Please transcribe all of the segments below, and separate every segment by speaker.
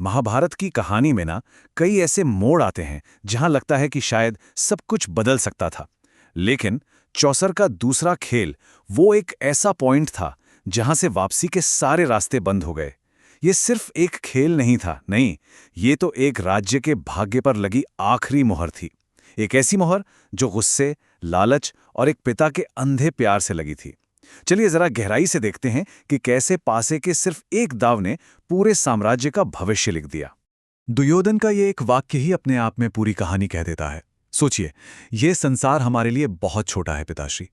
Speaker 1: महाभारत की कहानी में ना कई ऐसे मोड़ आते हैं जहां लगता है कि शायद सब कुछ बदल सकता था। लेकिन चौसर का दूसरा खेल वो एक ऐसा पॉइंट था जहां से वापसी के सारे रास्ते बंद हो गए। ये सिर्फ एक खेल नहीं था, नहीं, ये तो एक राज्य के भाग्य पर लगी आखिरी मोहर थी। एक ऐसी मोहर जो गुस्से, लालच और एक पिता के अंधे प्यार से लगी थी। चलिए जरा गहराई से देखते हैं कि कैसे पासे के सिर्फ एक दाव ने पूरे साम्राज्य का भविष्य लिख दिया।
Speaker 2: दुर्योधन का ये एक वाक्य ही अपने आप में पूरी कहानी कह देता है। सोचिए, ये संसार हमारे लिए बहुत छोटा है पिताश्री।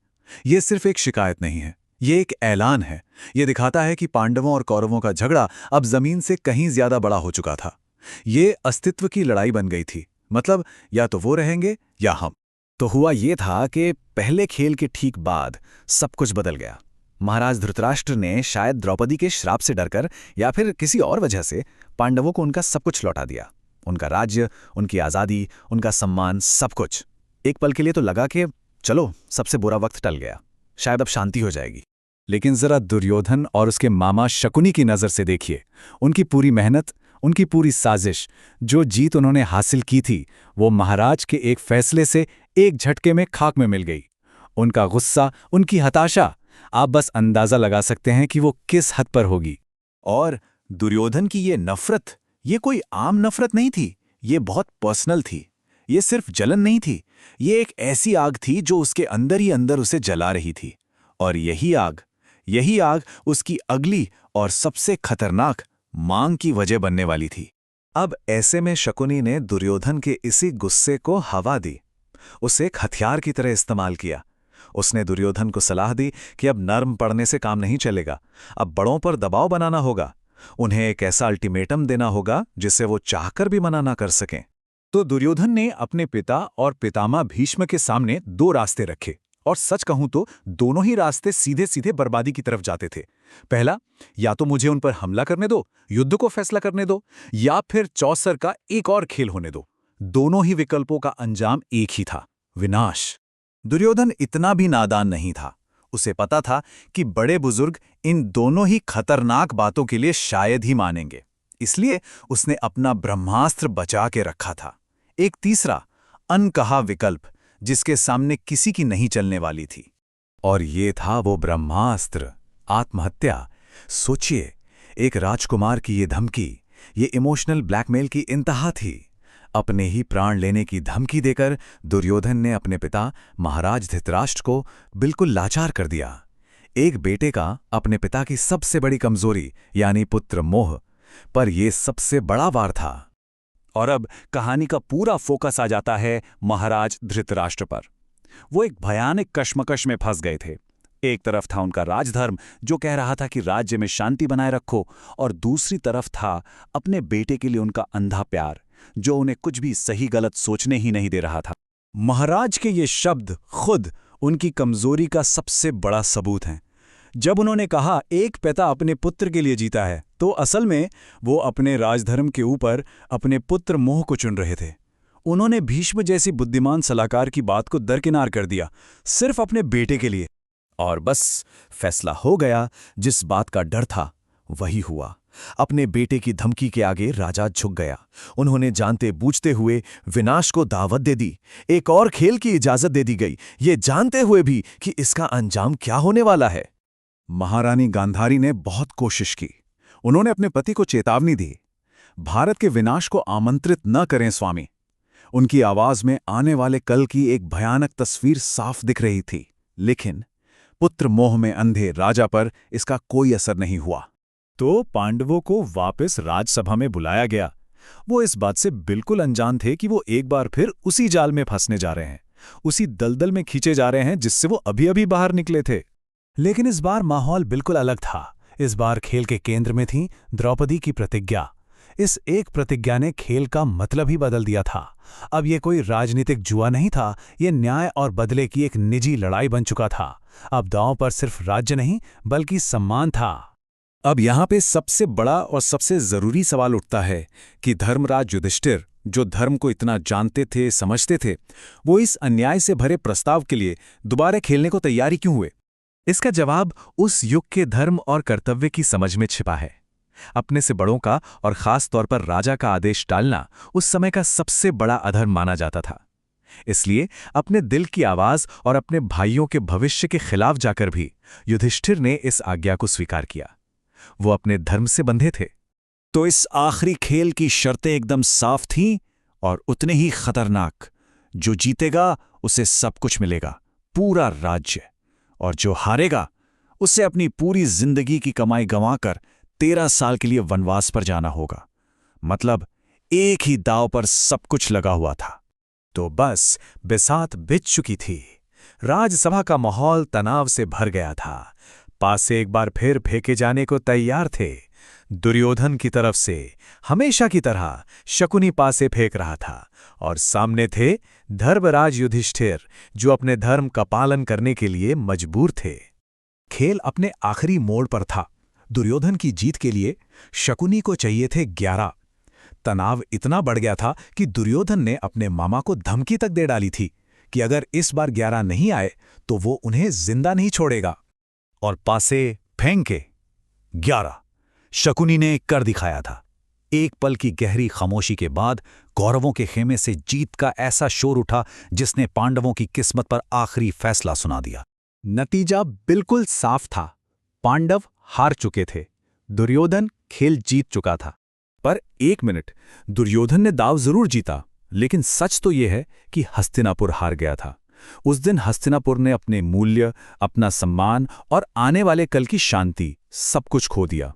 Speaker 2: ये सिर्फ एक शिकायत नहीं है, ये एक ऐलान है। ये दिखाता है कि पांडवों और कौरवों का झगड़ा अब जमीन से कहीं ज्यादा बड़ा हो चुका था। ये अस्तित्व की लड़ाई बन गई थी। मतलब या तो वो रहेंगे या हम।
Speaker 1: तो हुआ ये था कि पहले खेल के ठीक बाद सब कुछ बदल गया। महाराज धृतराष्ट्र ने शायद द्रौपदी के श्राप से डरकर या फिर किसी और वजह से पांडवों को उनका सब कुछ लौटा दिया। उनका राज्य, उनकी आज़ादी, उनका सम्मान, सब कुछ। एक पल के लिए तो लगा कि चलो सबसे बुरा वक्त टल गया, शायद अब शांति हो जाएगी।
Speaker 2: लेकिन जरा दुर्योधन और उसके मामा शकुनी की नज़र से देखिए। उनकी पूरी मेहनत, उनकी पूरी साजिश, जो जीत उन्होंने हासिल की थी, वो महाराज के एक फैसले से एक झटके में खाक में मिल गई। उनका गुस्सा, उनकी हताशा, आप बस अंदाजा लगा सकते हैं कि वो किस हद पर होगी।
Speaker 1: और दुर्योधन की ये नफरत, ये कोई आम नफरत नहीं थी, ये बहुत पर्सनल थी। ये सिर्फ जलन नहीं थी, ये एक ऐसी आग थी जो उसके अंदर ही अंदर उसे जला रही थी। और यही आग उसकी अगली और सबसे खतरनाक मांग की वजह बनने वाली थी।
Speaker 2: अब ऐसे में शकुनी ने दुर्योधन के इसी गुस्से को हवा दी, उसे एक हथियार की तरह इस्तेमाल किया। उसने दुर्योधन को सलाह दी कि अब नर्म पड़ने से काम नहीं चलेगा, अब बड़ों पर दबाव बनाना होगा। उन्हें एक ऐसा अल्टीमेटम देना होगा जिससे वो चाहकर भी मना ना कर सकें। तो दुर्योधन ने अपने पिता और पितामह भीष्म के सामने दो रास्ते रखे, और सच कहूं तो दोनों ही रास्ते सीधे सीधे बर्बादी की तरफ जाते थे। पहला, या तो मुझे उन पर हमला करने दो, युद्ध को फैसला करने दो, या फिर चौसर का एक और खेल होने दो। दोनों ही विकल्पों का अंजाम एक ही था, विनाश। दुर्योधन इतना भी नादान नहीं था। उसे पता था कि बड़े बुजुर्ग इन दोनों ही खतरनाक बातों के लिए शायद ही मानेंगे। इसलिए उसने अपना ब्रह्मास्त्र बचा के रखा था, एक तीसरा अनकहा विकल्प जिसके सामने किसी की नहीं चलने वाली थी। और ये था वो ब्रह्मास्त्र, आत्महत्या। सोचिए, एक राजकुमार की ये धमकी, ये इमोशनल ब्लैकमेल की इंतहा थी। अपने ही प्राण लेने की धमकी देकर दुर्योधन ने अपने पिता महाराज धृतराष्ट्र को बिल्कुल लाचार कर दिया। एक बेटे का अपने पिता की सबसे बड़ी कमजोरी यानी पुत्र मोह पर यह सबसे बड़ा वार था।
Speaker 1: और अब कहानी का पूरा फोकस आ जाता है महाराज धृतराष्ट्र पर। वो एक भयानक कश्मकश में फंस गए थे। एक तरफ था उनका राजधर्म जो कह रहा था कि राज्य में शांति बनाए रखो, और दूसरी तरफ था अपने बेटे के लिए उनका अंधा प्यार जो उन्हें कुछ भी सही गलत सोचने ही नहीं दे रहा था। महाराज के ये शब्द खुद उनकी कमजोरी का सबसे बड़ा सबूत हैं। जब उन्होंने कहा एक पिता अपने पुत्र के लिए जीता है, तो असल में वो अपने राजधर्म के ऊपर अपने पुत्र मोह को चुन रहे थे। उन्होंने भीष्म जैसी बुद्धिमान सलाहकार की बात को दरकिनार कर दिया, सिर्फ अपने बेटे के लिए। और बस फैसला हो गया। जिस बात का डर था वही हुआ। अपने बेटे की धमकी के आगे राजा झुक गया। उन्होंने जानते बूझते हुए विनाश को दावत दे दी। एक और खेल की इजाजत दे दी गई, ये जानते हुए भी कि इसका अंजाम क्या होने वाला है।
Speaker 2: महारानी गांधारी ने बहुत कोशिश की। उन्होंने अपने पति को चेतावनी दी, भारत के विनाश को आमंत्रित न करें स्वामी। उनकी आवाज में आने वाले कल की एक भयानक तस्वीर साफ दिख रही थी। लेकिन पुत्र मोह में अंधे राजा पर इसका कोई असर नहीं हुआ।
Speaker 1: तो पांडवों को वापस राजसभा में बुलाया गया। वो इस बात से बिल्कुल अनजान थे कि वो एक बार फिर उसी जाल में फंसने जा रहे हैं, उसी दलदल में खींचे जा रहे हैं जिससे वो अभी अभी बाहर निकले थे। लेकिन इस बार माहौल बिल्कुल अलग था। इस बार खेल के केंद्र में थी द्रौपदी की प्रतिज्ञा। इस एक प्रतिज्ञा ने खेल का मतलब ही बदल दिया था। अब ये कोई राजनीतिक जुआ नहीं था, ये न्याय और बदले की एक निजी लड़ाई बन चुका था। अब दांव पर सिर्फ राज्य नहीं बल्कि सम्मान था। अब यहां पे सबसे बड़ा और सबसे जरूरी सवाल उठता है कि धर्मराज युधिष्ठिर, जो धर्म को इतना जानते थे, समझते थे, वो इस अन्याय से भरे प्रस्ताव के लिए दोबारा खेलने को तैयारी क्यों हुए? इसका जवाब उस युग के धर्म और कर्तव्य की समझ में छिपा है।
Speaker 2: अपने से बड़ों का और खास तौर पर राजा का आदेश टालना उस समय का सबसे बड़ा अधर्म माना जाता था। इसलिए अपने दिल की आवाज और अपने भाइयों के भविष्य के खिलाफ जाकर भी युधिष्ठिर ने इस आज्ञा को स्वीकार किया। वो अपने धर्म से बंधे थे।
Speaker 1: तो इस आखिरी खेल की शर्तें एकदम साफ थीं और उतने ही खतरनाक। जो जीतेगा उसे सब कुछ मिलेगा, पूरा राज्य, और जो हारेगा उसे अपनी पूरी जिंदगी की कमाई गंवाकर 13 साल के लिए वनवास पर जाना होगा। मतलब एक ही दांव पर सब कुछ लगा हुआ था।
Speaker 2: तो बस बिसात बिछ चुकी थी। राजसभा का माहौल तनाव से भर गया था। पासे एक बार फिर फेंके जाने को तैयार थे। दुर्योधन की तरफ से हमेशा की तरह शकुनी पासे फेंक रहा था और सामने थे धर्मराज युधिष्ठिर, जो अपने धर्म का पालन करने के लिए मजबूर थे। खेल अपने आखिरी मोड़ पर था। दुर्योधन की जीत के लिए शकुनी को चाहिए थे 11। तनाव इतना बढ़ गया था कि दुर्योधन ने अपने मामा को धमकी तक दे डाली थी कि अगर इस बार 11 नहीं आए तो वो उन्हें जिंदा नहीं छोड़ेगा।
Speaker 1: और पासे फेंके 11 शकुनी ने कर दिखाया था। एक पल की गहरी खामोशी के बाद कौरवों के खेमे से जीत का ऐसा शोर उठा जिसने पांडवों की किस्मत पर आखिरी फैसला सुना दिया।
Speaker 2: नतीजा बिल्कुल साफ था। पांडव हार चुके थे, दुर्योधन खेल जीत चुका था।
Speaker 1: पर एक मिनट, दुर्योधन ने दाव जरूर जीता, लेकिन सच तो यह है कि हस्तिनापुर हार गया था। उस दिन हस्तिनापुर ने अपने मूल्य, अपना सम्मान और आने वाले कल की शांति सब कुछ खो दिया।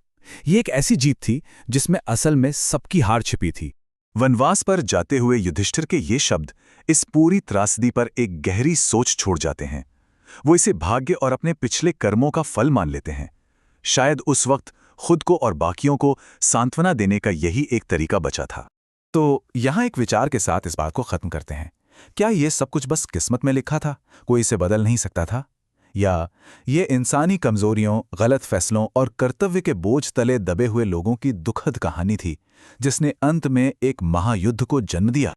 Speaker 1: ये एक ऐसी जीत थी जिसमें असल में सबकी हार छिपी थी।
Speaker 2: वनवास पर जाते हुए युधिष्ठिर के ये शब्द इस पूरी त्रासदी पर एक गहरी सोच छोड़ जाते हैं। वो इसे भाग्य और अपने पिछले कर्मों का फल मान लेते हैं। शायद उस वक्त खुद को और बाकियों को सांत्वना देने का यही एक तरीका बचा था। तो यहां एक विचार के साथ इस बात को खत्म करते हैं। क्या ये सब कुछ बस किस्मत में लिखा था, कोई इसे बदल नहीं सकता था? या ये इंसानी कमजोरियों, गलत फैसलों और कर्तव्य के बोझ तले दबे हुए लोगों की दुखद कहानी थी, जिसने अंत में एक महायुद्ध को जन्म दिया?